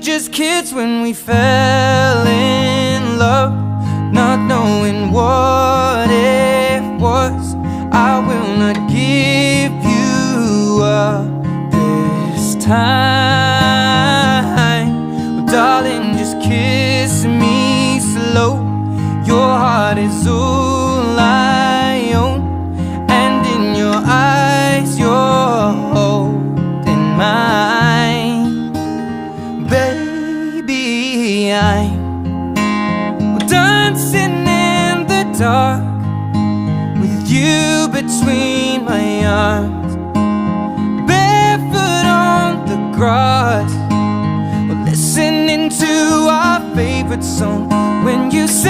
just kids when we fell in love, not knowing what it was. I will not give you up this time. Well, darling, just kiss me slow. Your heart is all I own, and in your eyes you're holding mine. Baby, I'm dancing in the dark with you between my arms, barefoot on the grass. We're listening to our favorite song when you say